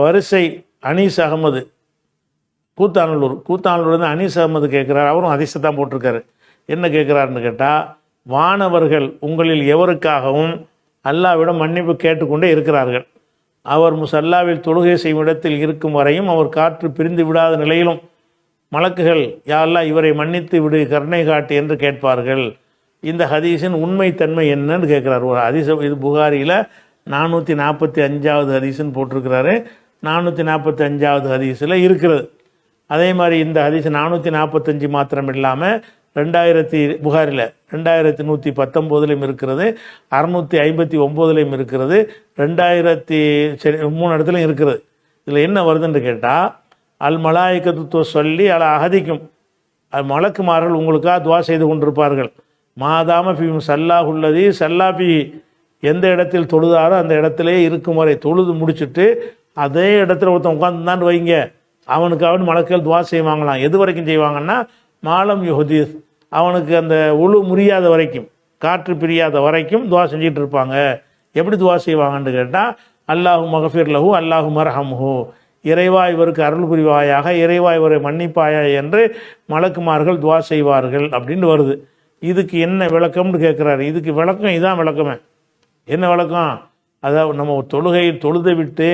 வரிசை அனீஸ் அகமது கூத்தானூர்லேருந்து அனீஸ் அகமது கேட்குறாரு. அவரும் ஹதீஸை தான் போட்டிருக்காரு. என்ன கேட்குறாருன்னு கேட்டால், வானவர்கள் உங்களில் எவருக்காகவும் அல்லாஹ்விடம் மன்னிப்பு கேட்டுக்கொண்டே இருக்கிறார்கள். அவர் முசல்லாவில் தொழுகை செய்யும் இடத்தில் இருக்கும் வரையும் அவர் காற்று பிரிந்து விடாத நிலையிலும் மலக்குகள் யா அல்லாஹ் இவரை மன்னித்து விடு, கருணை காட்டு என்று கேட்பார்கள். இந்த ஹதீஸின் உண்மைத்தன்மை என்னன்னு கேட்குறாரு. ஒரு ஹதீஸ், இது புகாரியில் 445வது ஹதீஸ்ன்னு போட்டிருக்கிறாரு. 445வது ஹதீஸில் இருக்கிறது. அதே மாதிரி இந்த ஹதீஸ் 445 மாத்திரம் இல்லாமல் புகாரில் 2119 இருக்கிறது, 659 இருக்கிறது, 3 இடத்துலையும் இருக்கிறது. இதில் என்ன வருதுன்னு கேட்டால், அல் மலாயிகத்து சொல்லி அல அகதிக்கும், மலக்குமார்கள் உங்களுக்காக துவா செய்து கொண்டிருப்பார்கள். மாதாம ஃபி சல்லாஹுல்லதி சல்லாபி, எந்த இடத்தில் தொழுதாரோ அந்த இடத்திலே இருக்கும் வரை, தொழுது முடிச்சுட்டு அதே இடத்துல ஒருத்தன் உட்காந்துதான் வைங்க, அவனுக்காக மலக்குகள் துவா செய்வாங்களாம். எது வரைக்கும் செய்வாங்கன்னா, மாலம் யுஹதீஸ், அவனுக்கு அந்த உழு முறியாத வரைக்கும், காற்று பிரியாத வரைக்கும் துவா செஞ்சிட்டு இருப்பாங்க. எப்படி துவா செய்வாங்கன்னு கேட்டால், அல்லாஹு மகஃபிர் லஹு அல்லாஹு மர்ஹம்ஹு, இறைவா இவருக்கு அருள் புரிவாயாக, இறைவா இவரை மன்னிப்பாயா என்று மலக்குமார்கள் துவா செய்வார்கள் அப்படின்னு வருது. இதுக்கு என்ன விளக்கம்னு கேட்குறாரு. இதுக்கு விளக்கம் இதான் விளக்கமே. என்ன விளக்கம்? அதாவது நம்ம தொழுகையில் தொழுதை விட்டு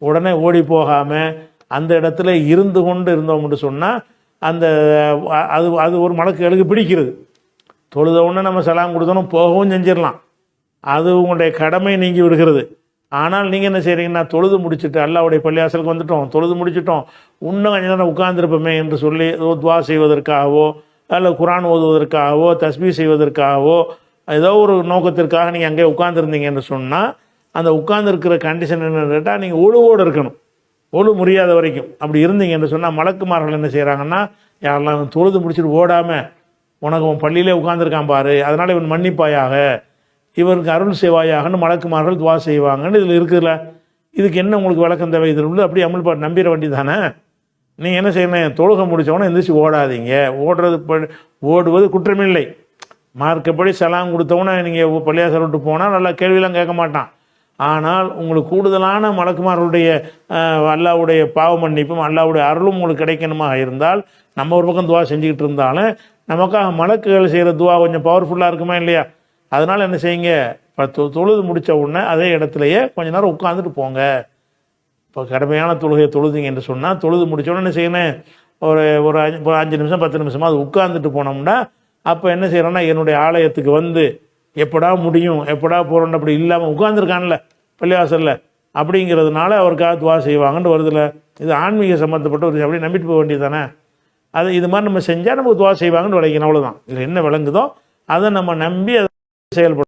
உடனே ஓடி போகாமல் அந்த இடத்துல இருந்து கொண்டு இருந்தோம்னு சொன்னால் அந்த அது ஒரு மலக்குகளுக்கு பிடிக்கிறது. தொழுத உடனே நம்ம சலாம் கொடுத்தோம் போகவும் செஞ்சிடலாம், அது உங்களுடைய கடமை நீங்கி விடுகிறது. ஆனால் நீங்கள் என்ன செய்கிறீங்கன்னா, தொழுது முடிச்சுட்டு அல்லாஹ்வுடைய பள்ளிவாசலுக்கு வந்துட்டோம், தொழுது முடிச்சிட்டோம், இன்னும் கொஞ்சம் நேரம் உட்கார்ந்துருப்போமே என்று சொல்லி துவா செய்வதற்காகவோ அல்ல குரான் ஓதுவதற்காகவோ தஸ்பீ செய்வதற்காகவோ ஏதோ ஒரு நோக்கத்திற்காக நீங்கள் அங்கே உட்கார்ந்துருந்தீங்கன்னு சொன்னால், அந்த உட்கார்ந்துருக்கிற கண்டிஷன் என்னன்னு கேட்டால், நீங்கள் ஒழுவோடு இருக்கணும், ஒழு முறியாத வரைக்கும். அப்படி இருந்தீங்கன்னு சொன்னால் மலக்குமார்கள் என்ன செய்கிறாங்கன்னா, யாரெல்லாம் தொழுது முடிச்சுட்டு ஓடாமல் உனக்கு உன் பள்ளியிலே உட்காந்துருக்கான் பாரு, அதனால் இவன் மன்னிப்பாயாக, இவருக்கு அருள் செய்வாயாகன்னு மலக்குமார்கள் துவா செய்வாங்கன்னு இதில் இருக்குதுல்ல. இதுக்கு என்ன உங்களுக்கு விளக்கம் தேவை? இதில் உள்ள அப்படியே அமல்பாடு நம்பிட வேண்டி தானே. நீங்கள் என்ன செய்யணும், தொழுகை முடித்தவொன்னே எந்திரிச்சு ஓடாதீங்க. ஓடுவது குற்றமில்லை. மார்க்கப்படி சலாம் கொடுத்தவொன்னே நீங்கள் பள்ளியாசல் விட்டு போனால் நல்லா கேள்வியெல்லாம் கேட்க மாட்டான். ஆனால் உங்களுக்கு கூடுதலான மலக்குமார்களுடைய அல்லாஹ்வுடைய பாவ மன்னிப்பும் அல்லாஹ்வுடைய அருளும் உங்களுக்கு கிடைக்கணுமாக இருந்தால், நம்ம ஒரு பக்கம் துவா செஞ்சுக்கிட்டு இருந்தாலும் நமக்காக மலக்குகள் செய்கிற துவா கொஞ்சம் பவர்ஃபுல்லாக இருக்குமா இல்லையா? அதனால் என்ன செய்யுங்க, இப்போ தொழுது முடித்த உடனே அதே இடத்துலையே கொஞ்ச நேரம் உட்காந்துட்டு போங்க. இப்போ கடமையான தொழுகையை தொழுதிங்க என்று சொன்னால், தொழுது முடித்த உடனே என்ன செய்யணும், ஒரு 5 நிமிஷம் 10 நிமிஷமாக அது உட்காந்துட்டு போனோம்னா, அப்போ என்ன செய்கிறோன்னா, என்னுடைய ஆலயத்துக்கு வந்து எப்படா முடியும் எப்படா போகிறோன்னு அப்படி இல்லாமல் உட்காந்துருக்கான்ல பள்ளிவாசலில், அப்படிங்கிறதுனால அவருக்காக துவா செய்வாங்கன்னு வருதில்ல. இது ஆன்மீக சம்மந்தப்பட்ட ஒரு அப்படி நம்பிட்டு போக வேண்டியது தானே. அது இது மாதிரி நம்ம செஞ்சால் நமக்கு துவா செய்வாங்கன்னு விளைக்கணும், அவ்வளோதான். இதில் என்ன விளங்குதோ அதை நம்ம நம்பி அதை செயல்படும்.